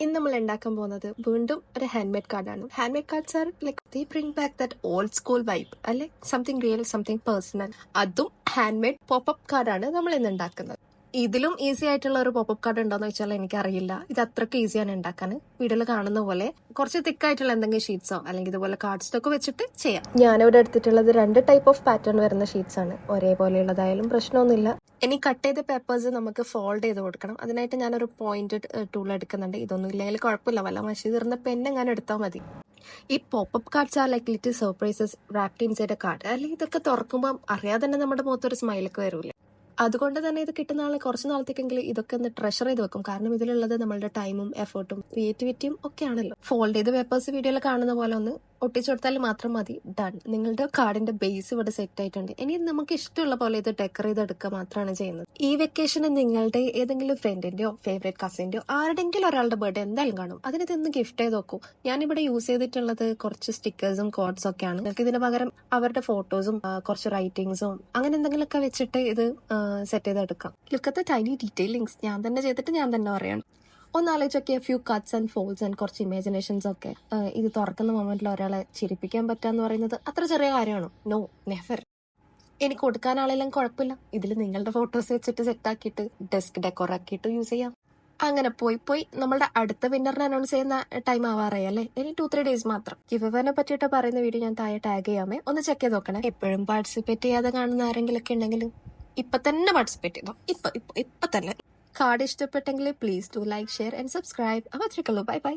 ഇന്ന് നമ്മൾ ഉണ്ടാക്കാൻ പോകുന്നത് വീണ്ടും ഒരു ഹാൻഡ് മെയ്ഡ് കാർഡാണ്. Hand made cards are like they bring back that old school vibe അല്ലെ, സംതിങ് റിയൽ, സംതിങ് പേഴ്സണൽ. അതും ഹാൻഡ് മെയ്ഡ് പോപ്പപ്പ് കാർഡാണ് നമ്മൾ ഇന്ന് ഉണ്ടാക്കുന്നത്. ഇതിലും ഈസി ആയിട്ടുള്ള ഒരു പോപ്പപ്പ് കാർഡ് ഉണ്ടോന്ന് വെച്ചാൽ എനിക്കറിയില്ല. ഇത് അത്രയ്ക്ക് ഈസിയാണ് ഉണ്ടാക്കാൻ. വീഡിയോയിൽ കാണുന്ന പോലെ കുറച്ച് തിക്കായിട്ടുള്ള എന്തെങ്കിലും ഷീറ്റ്സോ അല്ലെങ്കിൽ ഇതുപോലെ കാർഡ് സ്റ്റോക്ക് വെച്ചിട്ട് ചെയ്യാം. ഞാനിവിടെ എടുത്തിട്ടുള്ളത് 2 ടൈപ്പ് ഓഫ് പാറ്റേൺ വരുന്ന ഷീറ്റ്സ് ആണ്. ഒരേപോലെയുള്ളതായാലും പ്രശ്നമൊന്നുമില്ല. ഇനി കട്ട് ചെയ്ത പേപ്പേഴ്സ് നമുക്ക് ഫോൾഡ് ചെയ്ത് കൊടുക്കണം. അതിനായിട്ട് ഞാനൊരു പോയിന്റഡ് ടൂൾ എടുക്കുന്നുണ്ട്. ഇതൊന്നും ഇല്ലെങ്കിൽ കുഴപ്പമില്ല, വല്ല മഷി തീർന്ന പെണ്ണ് ഞാൻ എടുത്താൽ മതി. ഈ popup cards are like little surprises wrapped inside A card. അല്ലെങ്കിൽ ഇതൊക്കെ തുറക്കുമ്പോൾ അറിയാതെ തന്നെ നമ്മുടെ മുഖത്തൊരു സ്മൈലൊക്കെ വരൂലേ. അതുകൊണ്ട് തന്നെ ഇത് കിട്ടുന്ന ആളെ കുറച്ച് നാളത്തേക്കെങ്കിലും ഇതൊക്കെ ഒന്ന് ട്രഷർ ചെയ്ത് വെക്കും. കാരണം ഇതിലുള്ളത് നമ്മളുടെ ടൈമും എഫേർട്ടും ക്രിയേറ്റിവിറ്റിയും ഒക്കെ ആണല്ലോ. ഫോൾഡ് ചെയ്ത് പേപ്പേഴ്സ് വീഡിയോയിൽ കാണുന്ന പോലെ ഒന്ന് ഒട്ടിച്ചു കൊടുത്താൽ മാത്രം മതി. ഡൺ. നിങ്ങളുടെ കാർഡിന്റെ ബേസ് ഇവിടെ സെറ്റ് ആയിട്ടുണ്ട്. ഇനി നമുക്ക് ഇഷ്ടമുള്ള പോലെ ഇത് ഡെക്കറേറ്റ് ചെയ്തെടുക്കുക മാത്രമാണ് ചെയ്യുന്നത്. ഈ വെക്കേഷന് നിങ്ങളുടെ ഏതെങ്കിലും ഫ്രണ്ടിന്റെയോ ഫേവറേറ്റ് കസിന്റെയോ ആരുടെങ്കിലും ഒരാളുടെ ബർത്ത്ഡേ എന്തായാലും കാണും. അതിന് ഇതൊന്ന് ഗിഫ്റ്റ് ചെയ്ത് നോക്കൂ. ഞാനിവിടെ യൂസ് ചെയ്തിട്ടുള്ളത് കുറച്ച് സ്റ്റിക്കേഴ്സും കോഡ്സും ഒക്കെയാണ്. നിങ്ങൾക്ക് ഇതിന് പകരം അവരുടെ ഫോട്ടോസും കുറച്ച് റൈറ്റിംഗ്സും അങ്ങനെ എന്തെങ്കിലുമൊക്കെ വെച്ചിട്ട് ഇത് സെറ്റ് ചെയ്തെടുക്കാം. Look at the tiny detailings. ഞാൻ തന്നെ ചെയ്തിട്ട് ഞാൻ തന്നെ പറയണം. ഒന്നാലോചിച്ചൊക്കെ few cuts and folds and കുറച്ച് ഇമാജിനേഷൻസ് ഒക്കെ. ഇത് തുറക്കുന്ന മൊമെന്റിൽ ഒരാളെ ചിരിപ്പിക്കാൻ പറ്റാന്ന് പറയുന്നത് അത്ര ചെറിയ കാര്യമാണോ? No, never. എനിക്ക് കൊടുക്കാൻ ആളെല്ലാം കുഴപ്പമില്ല. ഇതിൽ നിങ്ങളുടെ ഫോട്ടോസ് വെച്ചിട്ട് സെറ്റാക്കിയിട്ട് ഡെസ്ക് ഡെക്കോർ ആക്കിയിട്ട് യൂസ് ചെയ്യാം. അങ്ങനെ പോയി നമ്മളുടെ അടുത്ത വിന്നറിനെ അനൗൺസ് ചെയ്യുന്ന ടൈം ആവാറായി അല്ലേ. ഇനി 2-3 ഡേയ്സ് മാത്രം. ഗിവ്അവേനെ പറ്റിയിട്ട് പറയുന്ന വീഡിയോ ഞാൻ താഴെ ടാഗ് ചെയ്യാമേ, ഒന്ന് ചെക്ക് ചെയ്ത് നോക്കണേ. എപ്പോഴും പാർട്ടിസിപ്പേറ്റ് ചെയ്യാതെ കാണുന്ന ആരെങ്കിലും ഒക്കെ ഉണ്ടെങ്കിലും ഇപ്പൊ തന്നെ പാർട്ടിസിപ്പേറ്റ് ചെയ്തോ. ഇപ്പൊ തന്നെ. കാർഡ് ഇഷ്ടപ്പെട്ടെങ്കിൽ please do like, share and subscribe. അപ്പോൾ അത്രയ്ക്കുള്ളൂ. Bye bye.